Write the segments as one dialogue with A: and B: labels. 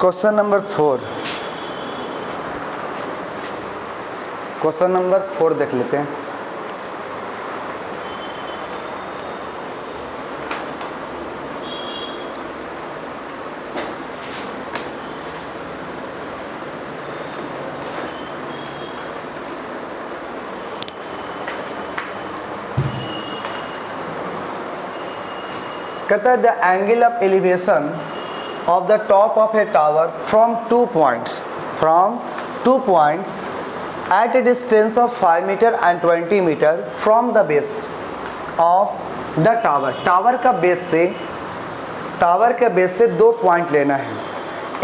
A: Question number 4, question number 4 देख लेते हैं। कहता है the angle of elevation of the top of a tower from 2 points at a distance of 5 meter and 20 meter from the base of the tower। Tower का base से 2 point लेना है,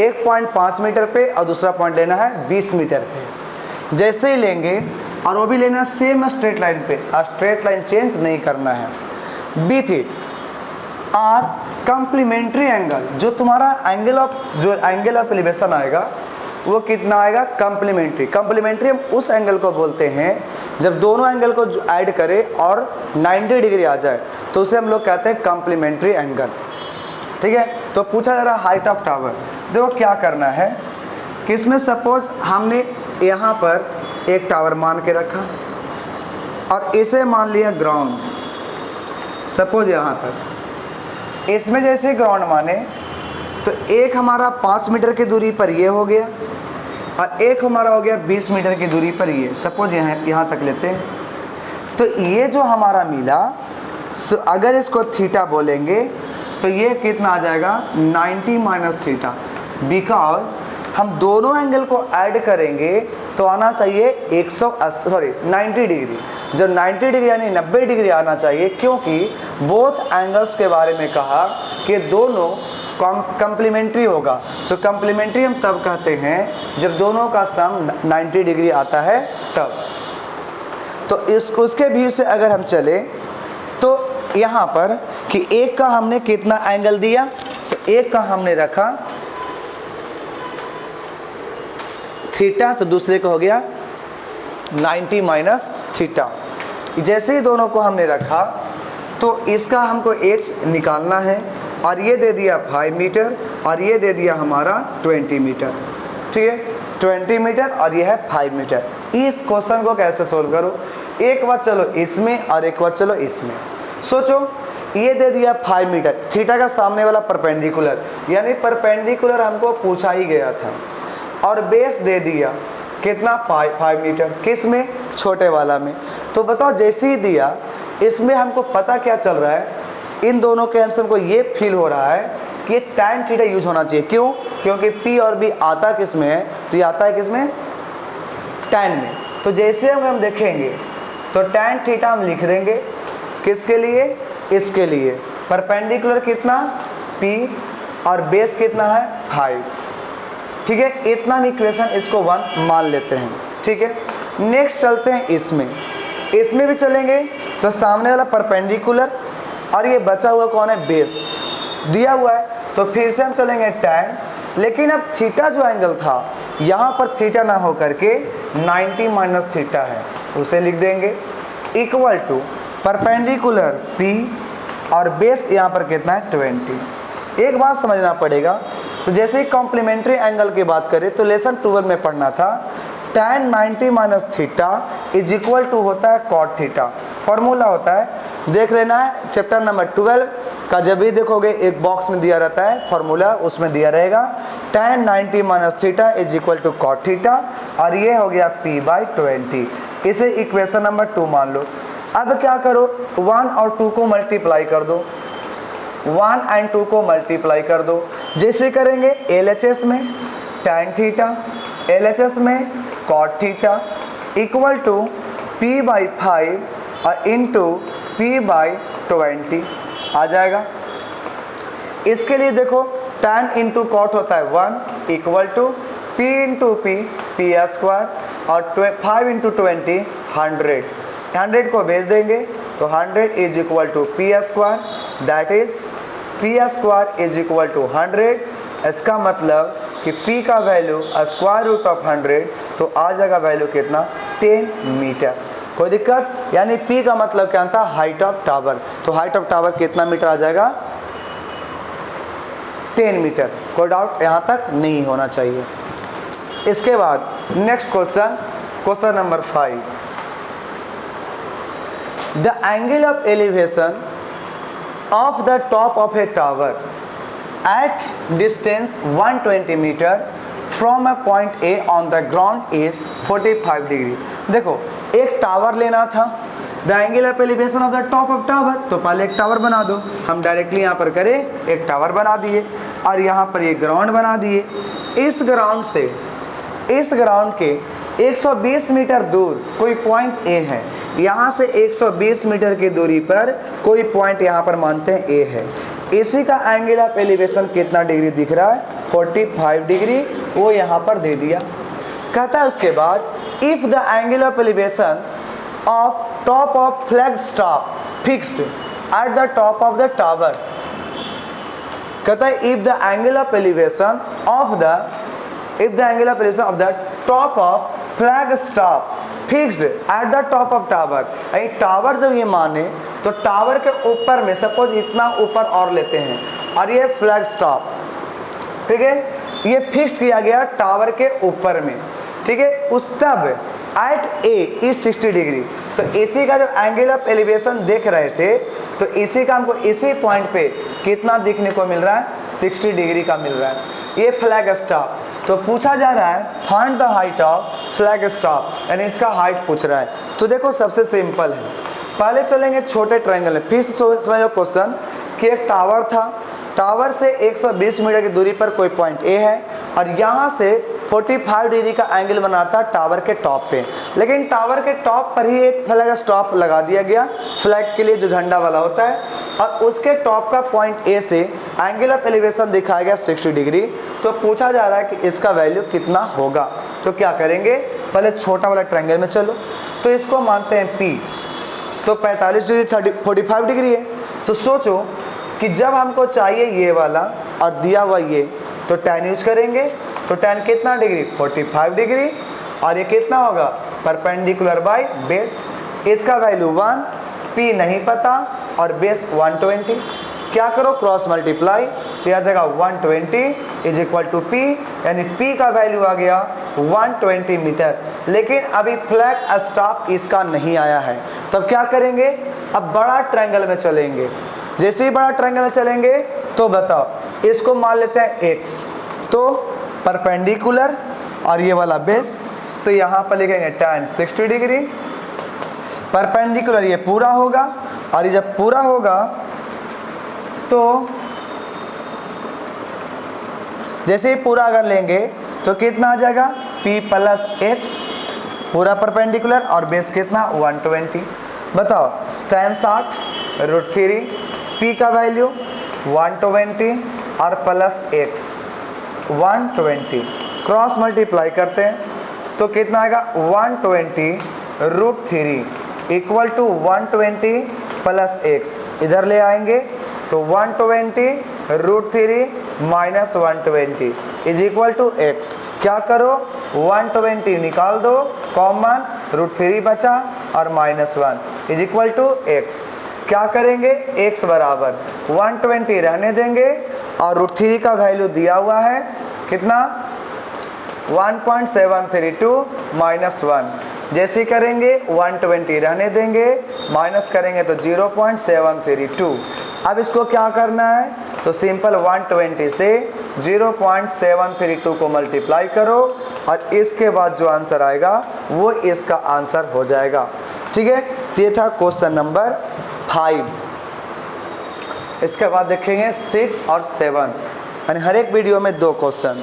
A: एक पॉइंट 5 मीटर पे और दूसरा पॉइंट लेना है 20 मीटर पे। जैसे ही लेंगे और वो भी लेना सेम स्ट्रेट लाइन पे, स्ट्रेट लाइन चेंज नहीं करना है। Beat it are complementary angle, जो तुम्हारा एंगल ऑफ एलिवेशन आएगा वो कितना आएगा? कंप्लीमेंट्री हम उस एंगल को बोलते हैं जब दोनों एंगल को ऐड करें और 90 डिग्री आ जाए तो उसे हम लोग कहते हैं कंप्लीमेंट्री एंगल। ठीक है, तो पूछा जा रहा हाइट ऑफ टावर। देखो क्या करना है कि इसमें सपोज हमने यहाँ पर एक टावर मान के रखा और इसे मान लिया ग्राउंड, सपोज यहाँ पर। इसमें जैसे ग्राउंड माने तो एक हमारा 5 मीटर की दूरी पर ये हो गया और एक हमारा हो गया 20 मीटर की दूरी पर ये, सपोज यहाँ तक लेते हैं। तो ये जो हमारा मिला, अगर इसको थीटा बोलेंगे तो ये कितना आ जाएगा? 90 माइनस थीटा, बिकॉज हम दोनों एंगल को ऐड करेंगे तो आना चाहिए 90 डिग्री। जो 90 डिग्री यानी 90 डिग्री आना चाहिए, क्योंकि बोथ एंगल्स के बारे में कहा कि दोनों कंप्लीमेंट्री होगा। तो कंप्लीमेंट्री हम तब कहते हैं जब दोनों का सम 90 डिग्री आता है तब। तो उसके व्यू से अगर हम चले तो यहाँ पर कि एक का हमने कितना एंगल दिया, तो एक का हमने रखा थीटा, तो दूसरे का हो गया 90 माइनस थीटा। जैसे ही दोनों को हमने रखा तो इसका हमको एच निकालना है और ये दे दिया 5 मीटर और ये दे दिया हमारा 20 मीटर। ठीक है, 20 मीटर और ये है 5 मीटर। इस क्वेश्चन को कैसे सोल्व करो? एक बार चलो इसमें और एक बार चलो इसमें। सोचो, ये दे दिया 5 मीटर, थीटा का सामने वाला परपेंडिकुलर, यानी परपेंडिकुलर हमको पूछा ही गया था, और बेस दे दिया कितना? 5 मीटर। किस में? छोटे वाला में। तो बताओ, जैसे ही दिया इसमें हमको पता क्या चल रहा है, इन दोनों के हमसे हमको ये फील हो रहा है कि ये tan थीटा यूज होना चाहिए। क्यों? क्योंकि P और B आता किस में है? तो ये आता है किस में? tan में। तो जैसे हम देखेंगे तो tan थीटा हम लिख देंगे किसके लिए? इसके लिए। परपेंडिकुलर कितना? P और बेस कितना है? 5। ठीक है, इतना हम इक्वेशन इसको 1 मान लेते हैं। ठीक है, नेक्स्ट चलते हैं इसमें भी चलेंगे तो सामने वाला परपेंडिकुलर और ये बचा हुआ कौन है? बेस दिया हुआ है। तो फिर से हम चलेंगे tan, लेकिन अब थीटा जो एंगल था यहाँ पर थीटा ना हो करके 90 माइनस थीटा है, उसे लिख देंगे इक्वल टू परपेंडिकुलर P और बेस यहाँ पर कितना है? 20। एक बात समझना पड़ेगा, तो जैसे ही कॉम्प्लीमेंट्री एंगल की बात करें तो लेसन 12 में पढ़ना था tan 90 minus theta is equal to होता है cot थीटा। फॉर्मूला होता है, देख लेना है चैप्टर नंबर 12 का। जब भी देखोगे एक बॉक्स में दिया रहता है फॉर्मूला, उसमें दिया रहेगा tan 90 minus theta is equal to cot theta, और ये हो गया P/20। इसे इक्वेशन नंबर 2 मान लो। अब क्या करो, 1 और 2 को मल्टीप्लाई कर दो, 1 और 2 को मल्टीप्लाई कर दो। जैसे करेंगे LHS में tan थीटा, LHS में cot theta equal to P/5 और इंटू P/20 आ जाएगा। इसके लिए देखो tan इंटू कॉट होता है 1 equal to P into P square और 5 इंटू 20 100 को भेज देंगे तो 100 is equal to P square, that is P square is equal to 100। इसका मतलब कि P का वैल्यू स्क्वायर रूट ऑफ 100, तो आ जाएगा वैल्यू कितना? 10 मीटर। कोई दिक्कत? यानी P का मतलब क्या था? Height of tower. तो हाइट ऑफ टावर कितना मीटर आ जाएगा? 10 मीटर। कोई डाउट यहाँ तक नहीं होना चाहिए। इसके बाद next question number 5, the angle of elevation of the top of A tower at distance 120 meter from a point A on the ground is 45 degree। देखो एक टावर लेना था, the angle of elevation of the top of tower, तो पहले एक tower बना दो। हम डायरेक्टली यहाँ पर करें, एक टावर बना दिए और यहाँ पर ये ग्राउंड बना दिए। इस ग्राउंड से इस ग्राउंड के 120 मीटर दूर कोई पॉइंट ए है, यहाँ से 120 मीटर की दूरी पर कोई पॉइंट यहाँ पर मानते हैं ए है। इसी का एंगल ऑफ एलिवेशन कितना डिग्री दिख रहा है? 45 डिग्री, वो यहाँ पर दे दिया। कहता है उसके बाद if the angle of elevation of top of flag stop fixed at the top of the tower, कहता है if the angle of elevation of the top of flag stop fixed at the top of tower, tower जब ये माने तो tower के ऊपर में suppose इतना ऊपर और लेते हैं और ये फ्लैग स्टॉप, ठीक है, ये फिक्स्ड किया गया टावर के ऊपर में, ठीक है। उस तब एट ए इज 60 डिग्री, तो इसी का जो एंगल ऑफ एलिवेशन देख रहे थे, तो इसी का हमको इसी पॉइंट पे कितना देखने को मिल रहा है? 60 डिग्री का मिल रहा है। ये फ्लैग स्टॉप, तो पूछा जा रहा है find the height of flag stop, यानी इसका हाइट पूछ रहा है। तो देखो सबसे सिंपल है, पहले चलेंगे छोटे ट्रायंगल में। फिर समझो क्वेश्चन कि एक टावर था, टावर से 120 मीटर की दूरी पर कोई पॉइंट ए है और यहाँ से 45 डिग्री का एंगल बना था टावर के टॉप पे, लेकिन टावर के टॉप पर ही एक फ्लैग स्टॉप लगा दिया गया, फ्लैग के लिए जो झंडा वाला होता है, और उसके टॉप का पॉइंट ए से एंगल ऑफ एलिवेशन दिखाया गया 60 डिग्री। तो पूछा जा रहा है कि इसका वैल्यू कितना होगा। तो क्या करेंगे, पहले छोटा वाला ट्रायंगल में चलो, तो इसको मानते हैं P, तो 45 डिग्री 45 डिग्री है। तो सोचो कि जब हमको चाहिए ये वाला और दिया हुआ ये, तो tan यूज करेंगे, तो tan कितना डिग्री? 45 डिग्री, और ये कितना होगा? परपेंडिकुलर बाय बेस, इसका वैल्यू 1, P नहीं पता और बेस 120। क्या करो, क्रॉस मल्टीप्लाई, तो आ जाएगा 120 इज इक्वल टू P, यानी P का वैल्यू आ गया 120 मीटर। लेकिन अभी फ्लैग स्टॉप इसका नहीं आया है, तो अब क्या करेंगे, अब बड़ा ट्रायंगल में चलेंगे। जैसे ही बड़ा ट्रायंगल में चलेंगे तो बताओ, इसको मान लेते हैं x, तो परपेंडिकुलर और ये वाला बेस, तो यहाँ पर लिखेंगे tan 60 डिग्री, परपेंडिकुलर ये पूरा होगा, और ये जब पूरा होगा तो जैसे ही पूरा अगर लेंगे तो कितना आ जाएगा? P प्लस x पूरा परपेंडिकुलर और बेस कितना? 120। बताओ tan 60 √3, P का वैल्यू 120 और प्लस x 120, क्रॉस मल्टीप्लाई करते हैं तो कितना आएगा? 120 √3 इक्वल टू 120 प्लस x, इधर ले आएंगे तो 120 √3 minus 120 is equal to x। क्या करो, 120 निकाल दो कॉमन, √3 बचा और -1 इज इक्वल टू x। क्या करेंगे, x बराबर 120 रहने देंगे और √3 का वैल्यू दिया हुआ है कितना? 1.732 -1। जैसे करेंगे 120 रहने देंगे, माइनस करेंगे तो 0.732। अब इसको क्या करना है, तो सिंपल 120 से 0.732 को मल्टीप्लाई करो और इसके बाद जो आंसर आएगा वो इसका आंसर हो जाएगा। ठीक है, ये था क्वेश्चन नंबर 5। इसके बाद देखेंगे 6 और 7, यानी हर एक वीडियो में 2 क्वेश्चन।